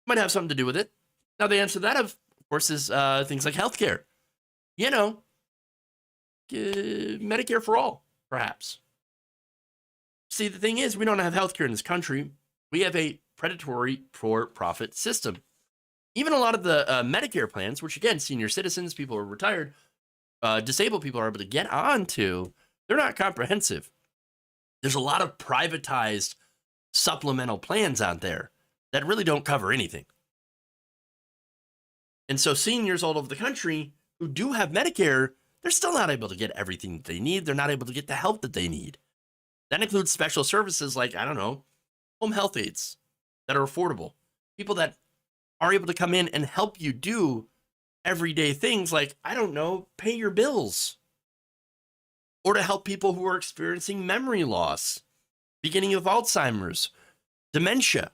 Might have something to do with it. Now, the answer to that, of course, is things like healthcare. You know, Medicare for all, perhaps. See, the thing is, we don't have healthcare in this country. We have a predatory for-profit system. Even a lot of the Medicare plans, which, again, senior citizens, people who are retired, disabled people are able to get onto, they're not comprehensive. There's a lot of privatized supplemental plans out there that really don't cover anything. And so seniors all over the country who do have Medicare, they're still not able to get everything that they need. They're not able to get the help that they need. That includes special services like, I don't know, home health aides that are affordable. People that are able to come in and help you do everyday things like, I don't know, pay your bills. Or to help people who are experiencing memory loss, beginning of Alzheimer's, dementia.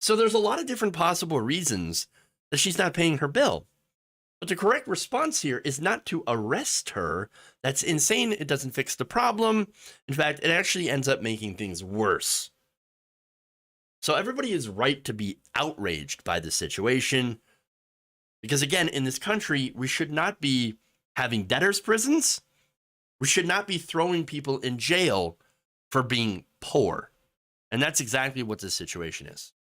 So there's a lot of different possible reasons that she's not paying her bill. But the correct response here is not to arrest her. That's insane. It doesn't fix the problem. In fact, it actually ends up making things worse. So everybody is right to be outraged by the situation. Because again, in this country, we should not be having debtors' prisons. We should not be throwing people in jail for being poor. And that's exactly what this situation is.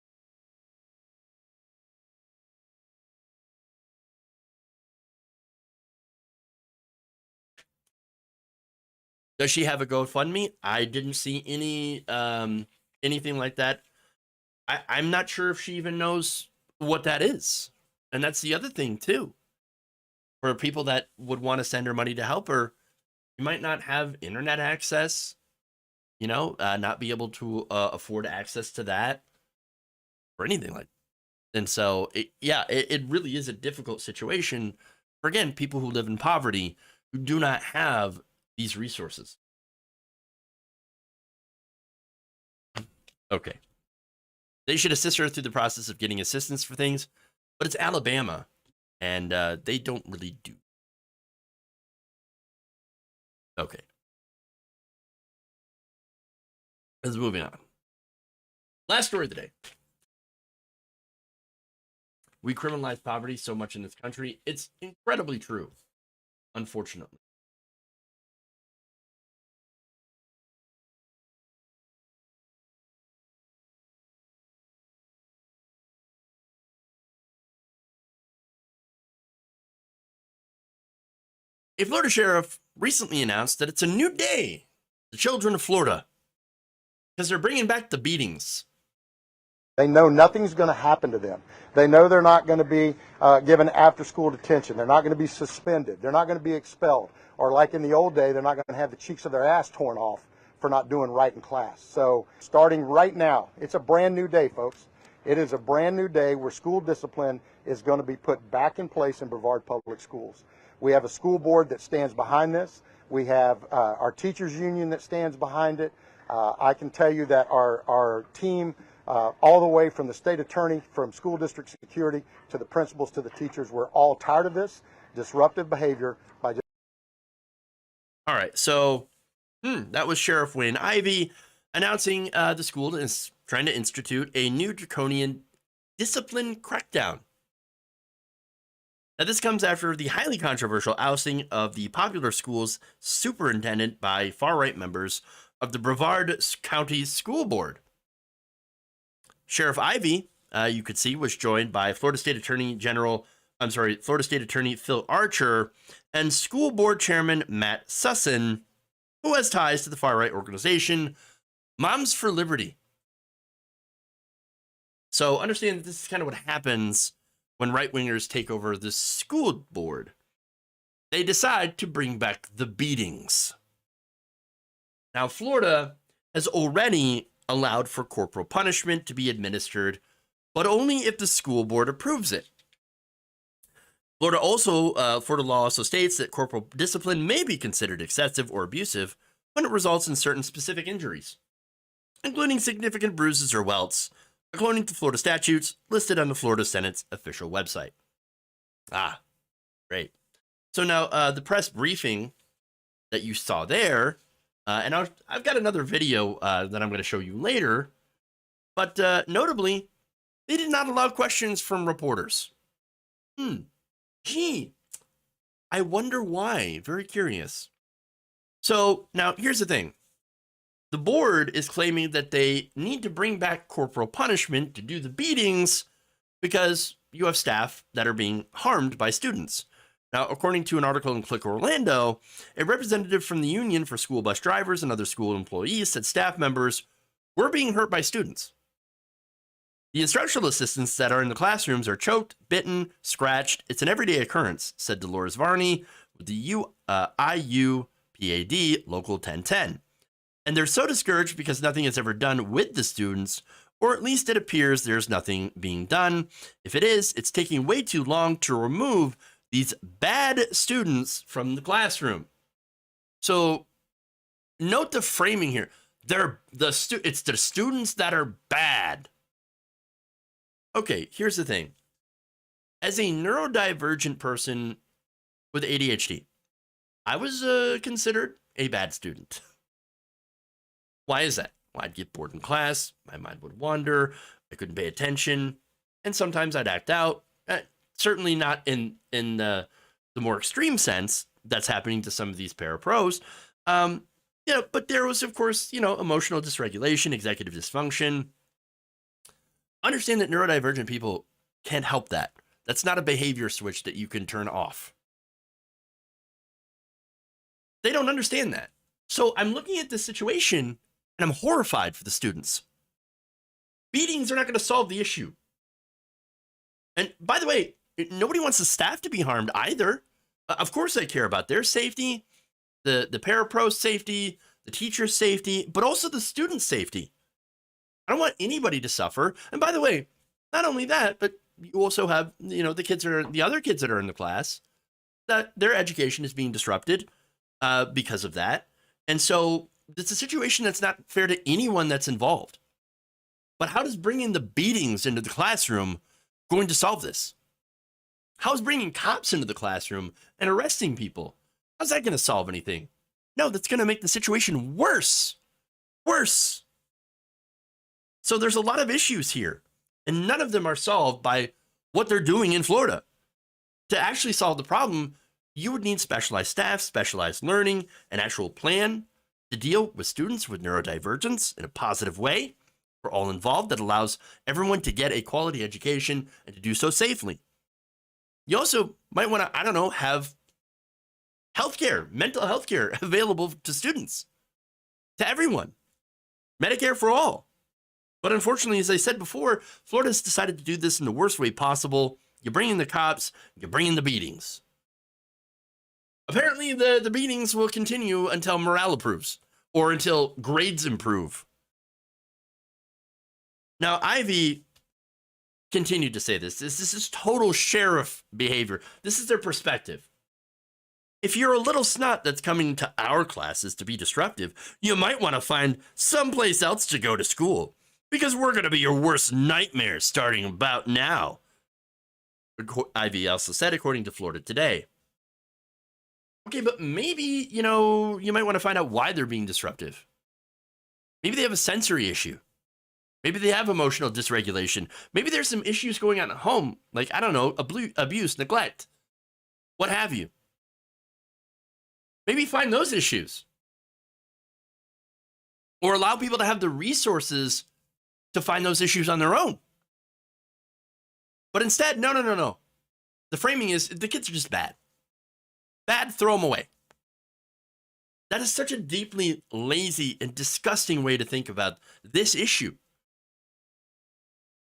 Does she have a GoFundMe? I didn't see any anything like that. I'm not sure if she even knows what that is. And that's the other thing, too. For people that would want to send her money to help her, you might not have internet access, you know, not be able to afford access to that or anything like that. And so, it really is a difficult situation for, again, people who live in poverty who do not have these resources. Okay. They should assist her through the process of getting assistance for things, but it's Alabama, and they don't really do. Okay. Let's moving on. Last story of the day. We criminalize poverty so much in this country. It's incredibly true, unfortunately. A Florida sheriff recently announced that it's a new day, the children of Florida, because they're bringing back the beatings.
They know nothing's going to happen to them. They know they're not going to be given after-school detention. They're not going to be suspended. They're not going to be expelled. Or like in the old day, they're not going to have the cheeks of their ass torn off for not doing right in class. So starting right now, it's a brand new day, folks. It is a brand new day where school discipline is going to be put back in place in Brevard Public Schools. We have a school board that stands behind this. We have our teachers union that stands behind it. I can tell you that our team, all the way from the state attorney, from school district security, to the principals, to the teachers, we're all tired of this disruptive behavior by just...
All right, so that was Sheriff Wayne Ivey announcing the school is trying to institute a new draconian discipline crackdown. Now, this comes after the highly controversial ousting of the popular school's superintendent by far-right members of the Brevard County School Board. Sheriff Ivey, you could see, was joined by Florida State Attorney Phil Archer and School Board Chairman Matt Sussin, who has ties to the far-right organization Moms for Liberty. So understand that this is kind of what happens when right-wingers take over the school board. They decide to bring back the beatings. Now, Florida has already allowed for corporal punishment to be administered, but only if the school board approves it. Florida law also states that corporal discipline may be considered excessive or abusive when it results in certain specific injuries, including significant bruises or welts, according to Florida statutes listed on the Florida Senate's official website. Ah, great. So now the press briefing that you saw there, and I've got another video that I'm going to show you later, but notably, they did not allow questions from reporters. Gee, I wonder why. Very curious. So now here's the thing. The board is claiming that they need to bring back corporal punishment to do the beatings because you have staff that are being harmed by students. Now, according to an article in Click Orlando, a representative from the Union for School Bus Drivers and other school employees said staff members were being hurt by students. The instructional assistants that are in the classrooms are choked, bitten, scratched. It's an everyday occurrence, said Dolores Varney with the IUPAD Local 1010. And they're so discouraged because nothing is ever done with the students, or at least it appears there's nothing being done. If it is, it's taking way too long to remove these bad students from the classroom. So note the framing here. It's the students that are bad. Okay, here's the thing. As a neurodivergent person with ADHD, I was considered a bad student. Why is that? Well, I'd get bored in class, my mind would wander, I couldn't pay attention, and sometimes I'd act out. Certainly not in the more extreme sense that's happening to some of these parapros. But there was, of course, emotional dysregulation, executive dysfunction. Understand that neurodivergent people can't help that. That's not a behavior switch that you can turn off. They don't understand that. So I'm looking at this situation and I'm horrified for the students. Beatings are not going to solve the issue. And by the way, nobody wants the staff to be harmed either. Of course I care about their safety, the parapro's safety, the teacher's safety, but also the student's safety. I don't want anybody to suffer. And by the way, not only that, but you also have, the other kids that are in the class, that their education is being disrupted because of that. And so it's a situation that's not fair to anyone that's involved. But how does bringing the beatings into the classroom going to solve this? How's bringing cops into the classroom and arresting people? How's that going to solve anything? No, that's going to make the situation worse. Worse. So there's a lot of issues here, and none of them are solved by what they're doing in Florida. To actually solve the problem, you would need specialized staff, specialized learning, an actual plan to deal with students with neurodivergence in a positive way for all involved that allows everyone to get a quality education and to do so safely. You also might want to, have healthcare, mental health care available to students, to everyone, Medicare for all. But unfortunately, as I said before, Florida's decided to do this in the worst way possible. You bring in the cops, you bring in the beatings. Apparently, the beatings will continue until morale improves or until grades improve. Now, Ivy continued to say this. This is total sheriff behavior. This is their perspective. If you're a little snot that's coming to our classes to be disruptive, you might want to find someplace else to go to school, because we're going to be your worst nightmare starting about now. Ivy also said, according to Florida Today. Okay, but maybe, you might want to find out why they're being disruptive. Maybe they have a sensory issue. Maybe they have emotional dysregulation. Maybe there's some issues going on at home, like, abuse, neglect, what have you. Maybe find those issues. Or allow people to have the resources to find those issues on their own. But instead, no. The framing is the kids are just bad. Bad, throw them away. That is such a deeply lazy and disgusting way to think about this issue.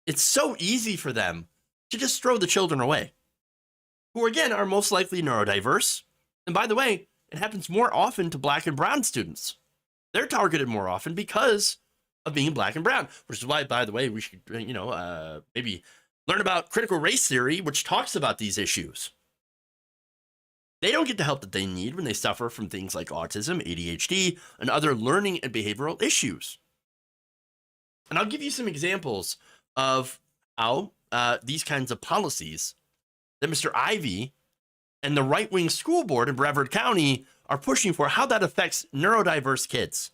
It's so easy for them to just throw the children away, who again are most likely neurodiverse. And by the way, it happens more often to Black and brown students. They're targeted more often because of being Black and brown, which is why, by the way, we should, maybe learn about critical race theory, which talks about these issues. They don't get the help that they need when they suffer from things like autism, ADHD, and other learning and behavioral issues. And I'll give you some examples of how these kinds of policies that Mr. Ivey and the right-wing school board in Brevard County are pushing for, how that affects neurodiverse kids.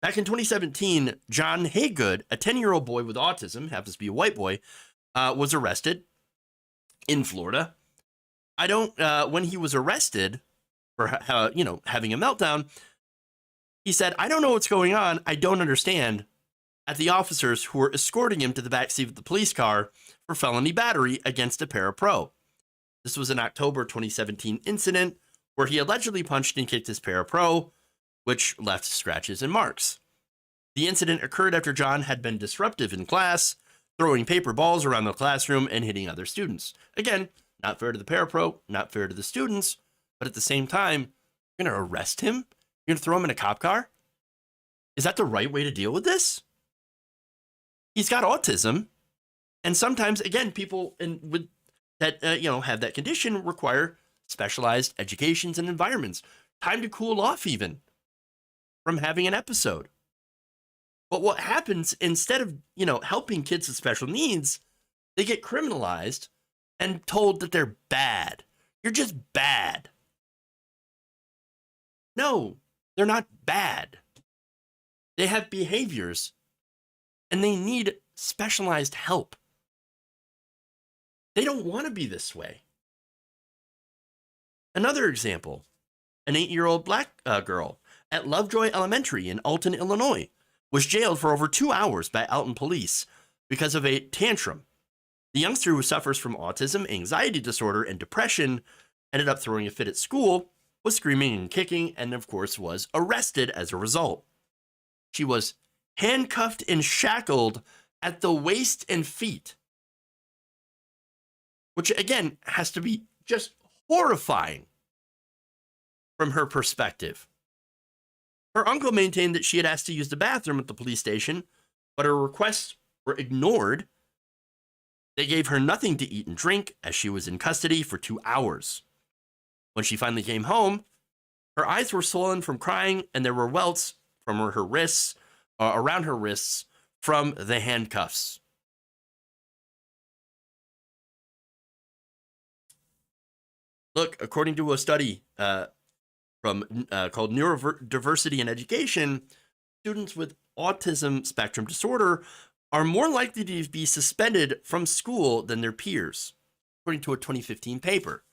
Back in 2017, John Haygood, a 10-year-old boy with autism, happens to be a white boy, was arrested in Florida. When he was arrested for, having a meltdown, he said, "I don't know what's going on. I don't understand," at the officers who were escorting him to the backseat of the police car for felony battery against a parapro. This was an October 2017 incident where he allegedly punched and kicked his parapro, which left scratches and marks. The incident occurred after John had been disruptive in class, throwing paper balls around the classroom and hitting other students. Again, not fair to the parapro, not fair to the students, but at the same time, you're going to arrest him? You're going to throw him in a cop car? Is that the right way to deal with this? He's got autism, and sometimes, again, people that have that condition require specialized educations and environments. Time to cool off even from having an episode. But what happens, instead of, helping kids with special needs, they get criminalized and told that they're bad. You're just bad. No, they're not bad. They have behaviors and they need specialized help. They don't want to be this way. Another example, an 8-year-old black girl at Lovejoy Elementary in Alton, Illinois, was jailed for over 2 hours by Alton police because of a tantrum. The youngster, who suffers from autism, anxiety disorder, and depression, ended up throwing a fit at school, was screaming and kicking, and of course was arrested as a result. She was handcuffed and shackled at the waist and feet, which again has to be just horrifying from her perspective. Her uncle maintained that she had asked to use the bathroom at the police station, but her requests were ignored. They gave her nothing to eat and drink as she was in custody for 2 hours. When she finally came home, her eyes were swollen from crying, and there were welts from her wrists, around her wrists, from the handcuffs. Look, according to a study called Neurodiversity in Education, students with autism spectrum disorder are more likely to be suspended from school than their peers, according to a 2015 paper.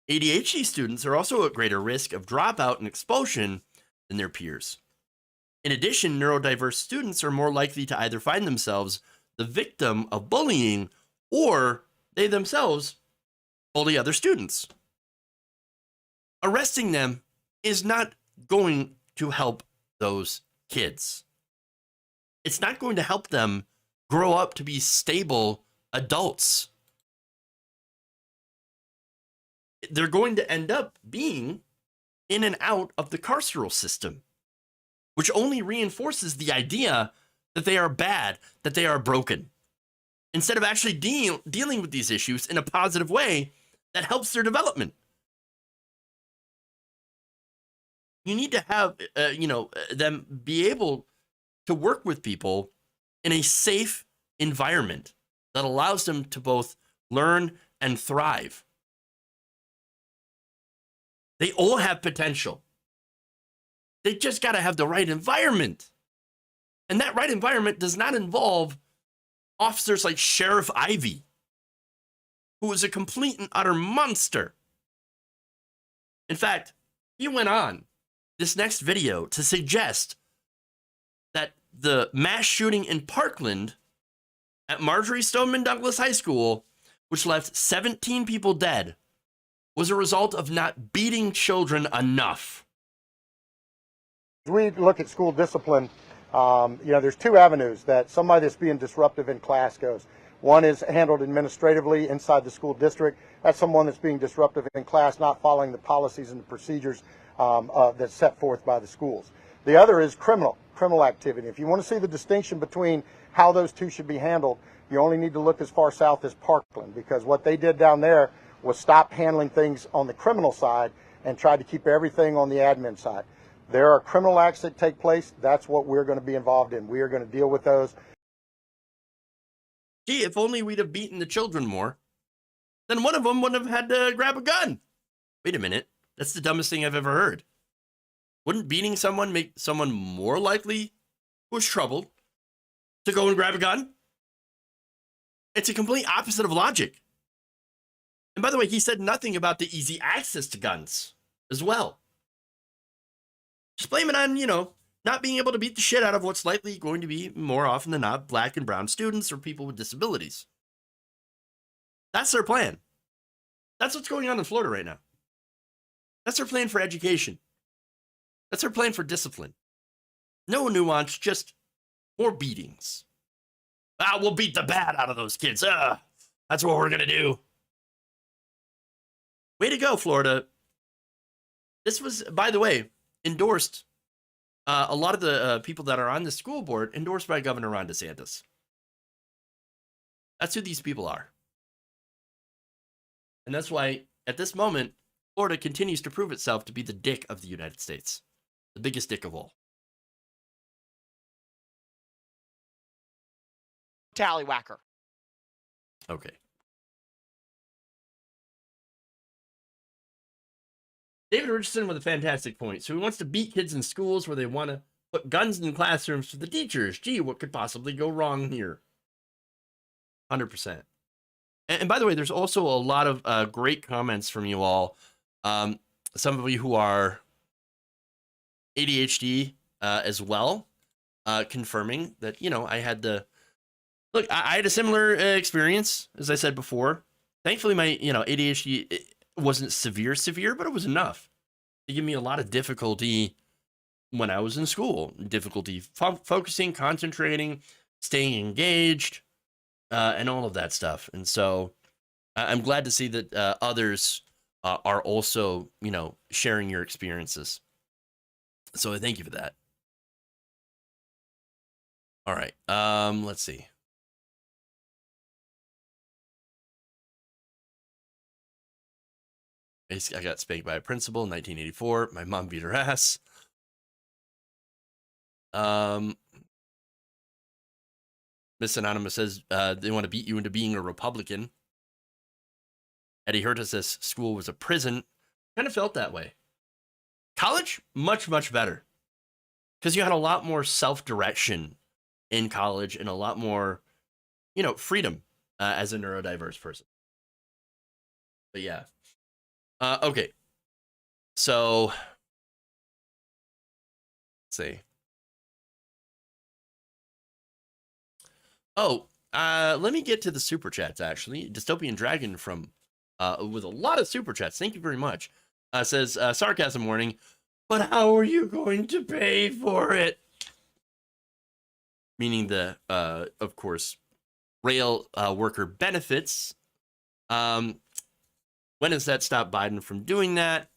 ADHD students are also at greater risk of dropout and expulsion than their peers. In addition, neurodiverse students are more likely to either find themselves the victim of bullying or they themselves bully other students. Arresting them is not going to help those kids. It's not going to help them grow up to be stable adults. They're going to end up being in and out of the carceral system, which only reinforces the idea that they are bad, that they are broken, instead of actually dealing with these issues in a positive way that helps their development. You need to have, them be able to work with people in a safe environment that allows them to both learn and thrive. They all have potential. They just got to have the right environment. And that right environment does not involve officers like Sheriff Ivey, who is a complete and utter monster. In fact, he went on this next video to suggest that the mass shooting in Parkland at Marjorie Stoneman Douglas High School, which left 17 people dead, was a result of not beating children enough.
As we look at school discipline, there's two avenues that somebody that's being disruptive in class goes. One is handled administratively inside the school district. That's someone that's being disruptive in class, not following the policies and the procedures that's set forth by the schools. The other is criminal activity. If you want to see the distinction between how those two should be handled, you only need to look as far south as Parkland, because what they did down there was stop handling things on the criminal side and tried to keep everything on the admin side. There are criminal acts that take place. That's what we're going to be involved in. We are going to deal with those.
gee, if only we'd have beaten the children more, then one of them wouldn't have had to grab a gun. Wait a minute. That's the dumbest thing I've ever heard. Wouldn't beating someone make someone more likely who was troubled to go and grab a gun? It's a complete opposite of logic. And by the way, he said nothing about the easy access to guns as well. Just blame it on, not being able to beat the shit out of what's likely going to be, more often than not, black and brown students or people with disabilities. That's their plan. That's what's going on in Florida right now. That's their plan for education. That's their plan for discipline. No nuance, just more beatings. We'll beat the bad out of those kids. That's what we're going to do. Way to go, Florida. This was, by the way, endorsed. A lot of the people that are on the school board endorsed by Governor Ron DeSantis. That's who these people are. And that's why, at this moment, Florida continues to prove itself to be the dick of the United States. The biggest dick of all.
Tallywhacker.
Okay. David Richardson with a fantastic point. So he wants to beat kids in schools where they want to put guns in classrooms for the teachers. Gee, what could possibly go wrong here? 100%. And by the way, there's also a lot of great comments from you all. Some of you who are ADHD as well, confirming that, I had the... Look, I had a similar experience, as I said before. Thankfully, my, ADHD wasn't severe, but it was enough to give me a lot of difficulty when I was in school. Difficulty focusing, concentrating, staying engaged, and all of that stuff. And so I'm glad to see that others are also, sharing your experiences. So I thank you for that. All right. Let's see. I got spanked by a principal in 1984. My mom beat her ass. Miss Anonymous says they want to beat you into being a Republican. Eddie Herta says school was a prison. Kind of felt that way. College, much, much better. Because you had a lot more self-direction in college and a lot more, freedom as a neurodiverse person. But yeah. Okay. So, let's see. Oh, let me get to the super chats, actually. Dystopian Dragon from, with a lot of super chats. Thank you very much. Says, sarcasm warning, but how are you going to pay for it? Meaning the, of course, rail worker benefits. When does that stop Biden from doing that?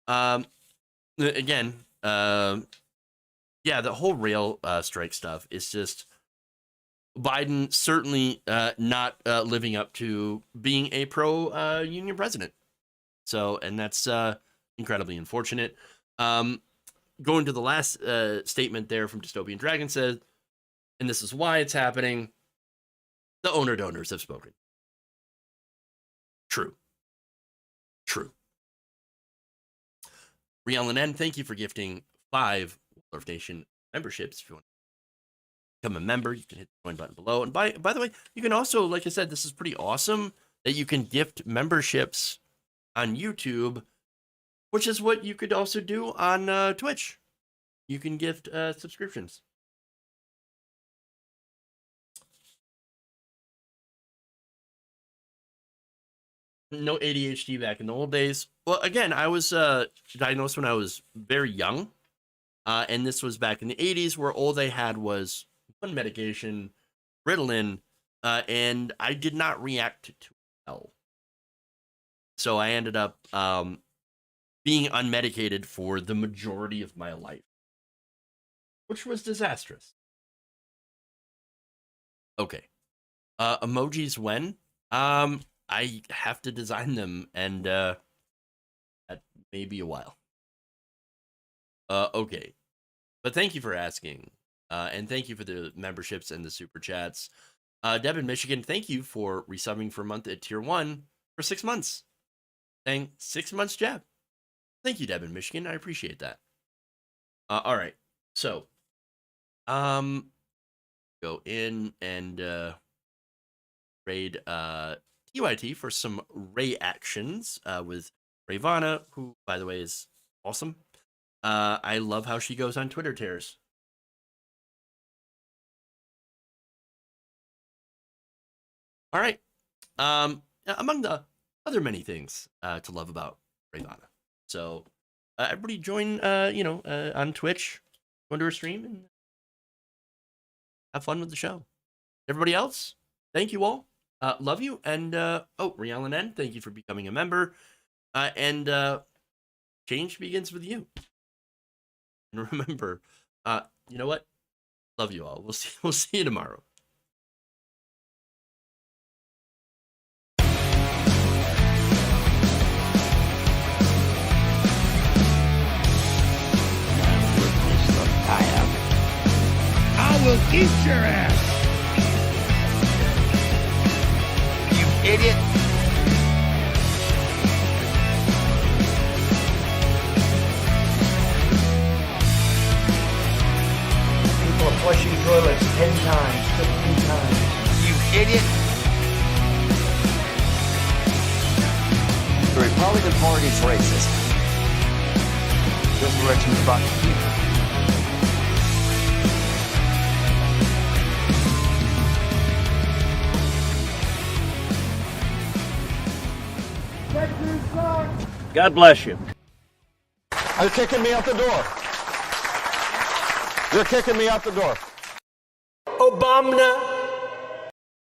Again, yeah, the whole rail strike stuff is just Biden certainly not living up to being a pro-union president. So, and that's incredibly unfortunate. Going to the last statement there from Dystopian Dragon said, and this is why it's happening, the owner-donors have spoken. True. True. Rialan N, thank you for gifting 5 Waldorf Nation memberships. If you want to become a member, you can hit the join button below. And by the way, you can also, like I said, this is pretty awesome that you can gift memberships on YouTube, which is what you could also do on Twitch. You can gift subscriptions. No ADHD back in the old days. Well, again, I was diagnosed when I was very young. And this was back in the 80s where all they had was one medication, Ritalin, and I did not react to well. So I ended up being unmedicated for the majority of my life, which was disastrous. Okay. Emojis when? I have to design them, and that may be a while. Okay. But thank you for asking, and thank you for the memberships and the super chats. Deb in Michigan, thank you for resubbing for a month at tier 1 for 6 months. Saying 6 months jab. Thank you, Deb in Michigan. I appreciate that. All right. So, go in and raid TYT for some Ray actions with Ravana, who, by the way, is awesome. I love how she goes on Twitter tears. All right. Among the other many things to love about Ravana. So everybody join, on Twitch, go into her stream and have fun with the show. Everybody else, thank you all. Love you. And, Rialan N, thank you for becoming a member. And change begins with you. And remember, you know what? Love you all. We'll see you tomorrow.
I will eat your ass.
You idiot.
People are flushing toilets 10 times, 15 times.
You idiot.
The Republican Party's racist.
This direction's about to keep.
God bless you.
They're kicking me out the door. They're kicking me out the door.
Obama.